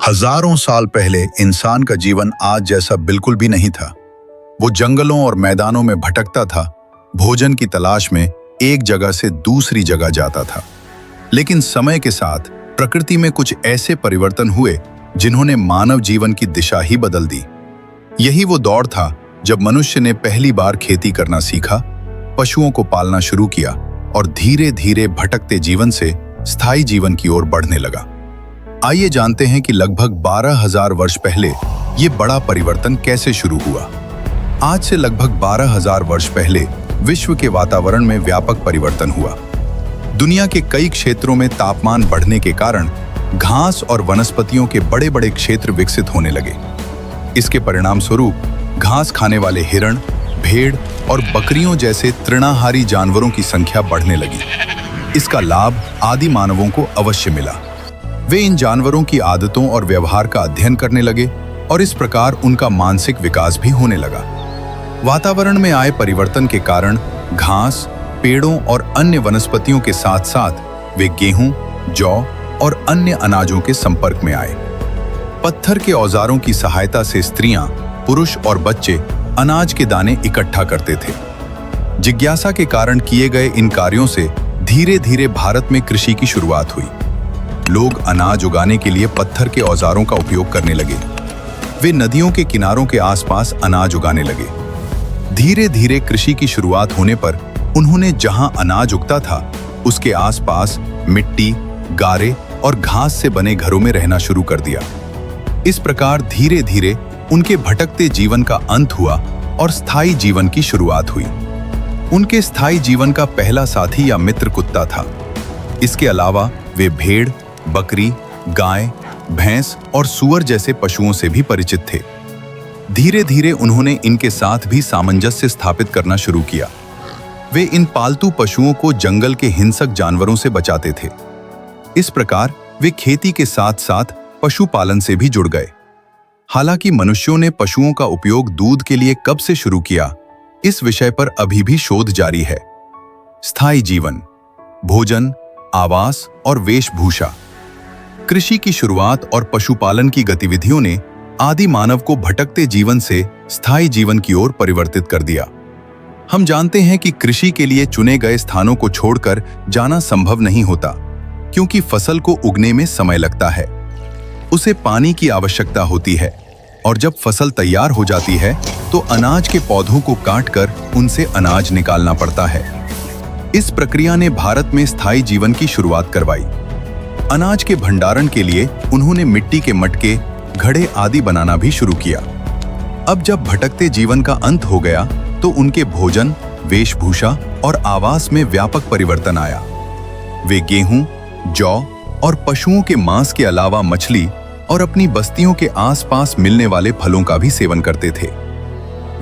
हजारों साल पहले इंसान का जीवन आज जैसा बिल्कुल भी नहीं था। वो जंगलों और मैदानों में भटकता था, भोजन की तलाश में एक जगह से दूसरी जगह जाता था। लेकिन समय के साथ प्रकृति में कुछ ऐसे परिवर्तन हुए जिन्होंने मानव जीवन की दिशा ही बदल दी। यही वो दौर था जब मनुष्य ने पहली बार खेती करना सीखा, पशुओं को पालना शुरू किया और धीरे धीरे भटकते जीवन से स्थायी जीवन की ओर बढ़ने लगा। आइए जानते हैं कि लगभग 12,000 वर्ष पहले ये बड़ा परिवर्तन कैसे शुरू हुआ। आज से लगभग 12,000 वर्ष पहले विश्व के वातावरण में व्यापक परिवर्तन हुआ। दुनिया के कई क्षेत्रों में तापमान बढ़ने के कारण घास और वनस्पतियों के बड़े बड़े क्षेत्र विकसित होने लगे। इसके परिणाम स्वरूप घास खाने वाले हिरण, भेड़ और बकरियों जैसे तृणाहारी जानवरों की संख्या बढ़ने लगी। इसका लाभ आदि मानवों को अवश्य मिला। वे इन जानवरों की आदतों और व्यवहार का अध्ययन करने लगे और इस प्रकार उनका मानसिक विकास भी होने लगा। वातावरण में आए परिवर्तन के कारण घास, पेड़ों और अन्य वनस्पतियों के साथ साथ वे गेहूं, जौ और अन्य अनाजों के संपर्क में आए। पत्थर के औजारों की सहायता से स्त्रियां, पुरुष और बच्चे अनाज के दाने इकट्ठा करते थे। जिज्ञासा के कारण किए गए इन कार्यों से धीरे धीरे भारत में कृषि की शुरुआत हुई। लोग अनाज उगाने के लिए पत्थर के औजारों का उपयोग करने लगे। वे नदियों के किनारों के आसपास अनाज उगाने लगे। धीरे धीरे कृषि की शुरुआत होने पर उन्होंने जहां अनाज उगता था उसके आसपास मिट्टी, गारे और घास से बने घरों में रहना शुरू कर दिया। इस प्रकार धीरे धीरे उनके भटकते जीवन का अंत हुआ और स्थायी जीवन की शुरुआत हुई। उनके स्थायी जीवन का पहला साथी या मित्र कुत्ता था। इसके अलावा वे भेड़, बकरी, गाय, भैंस और सूअर जैसे पशुओं से भी परिचित थे। धीरे धीरे उन्होंने इनके साथ भी सामंजस्य स्थापित करना शुरू किया। वे इन पालतू पशुओं को जंगल के हिंसक जानवरों से बचाते थे। इस प्रकार वे खेती के साथ साथ पशुपालन से भी जुड़ गए। हालांकि मनुष्यों ने पशुओं का उपयोग दूध के लिए कब से शुरू किया, इस विषय पर अभी भी शोध जारी है। स्थायी जीवन, भोजन, आवास और वेशभूषा। कृषि की शुरुआत और पशुपालन की गतिविधियों ने आदि मानव को भटकते जीवन से स्थायी जीवन की ओर परिवर्तित कर दिया। हम जानते हैं कि कृषि के लिए चुने गए स्थानों को छोड़कर जाना संभव नहीं होता, क्योंकि फसल को उगने में समय लगता है। उसे पानी की आवश्यकता होती है और जब फसल तैयार हो जाती है तो अनाज के पौधों को काटकर उनसे अनाज निकालना पड़ता है। इस प्रक्रिया ने भारत में स्थायी जीवन की शुरुआत करवाई। अनाज के भंडारण के लिए उन्होंने मिट्टी के मटके, घड़े आदि बनाना भी शुरू किया। अब जब भटकते जीवन का अंत हो गया तो उनके भोजन, वेशभूषा और आवास में व्यापक परिवर्तन आया। वे गेहूं, जौ और पशुओं के मांस के अलावा मछली और अपनी बस्तियों के आसपास मिलने वाले फलों का भी सेवन करते थे।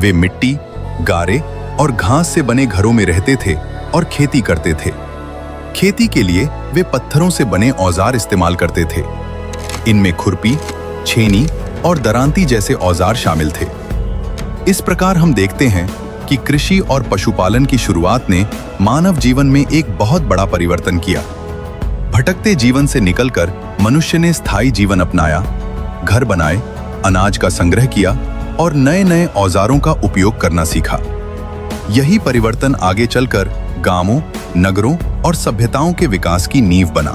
वे मिट्टी, गारे और घास से बने घरों में रहते थे और खेती करते थे। खेती के लिए वे पत्थरों से बने औजार इस्तेमाल करते थे। इनमें खुरपी, छेनी और दरांती जैसे औजार शामिल थे। इस प्रकार हम देखते हैं कि कृषि और पशुपालन की शुरुआत ने मानव जीवन में एक बहुत बड़ा परिवर्तन किया। भटकते जीवन से निकलकर मनुष्य ने स्थायी जीवन अपनाया, घर बनाए, अनाज का संग्रह किया और नए नए औजारों का उपयोग करना सीखा। यही परिवर्तन आगे चलकर गांवों, नगरों और सभ्यताओं के विकास की नींव बना।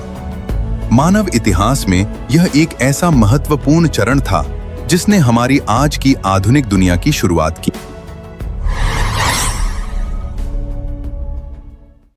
मानव इतिहास में यह एक ऐसा महत्वपूर्ण चरण था जिसने हमारी आज की आधुनिक दुनिया की शुरुआत की।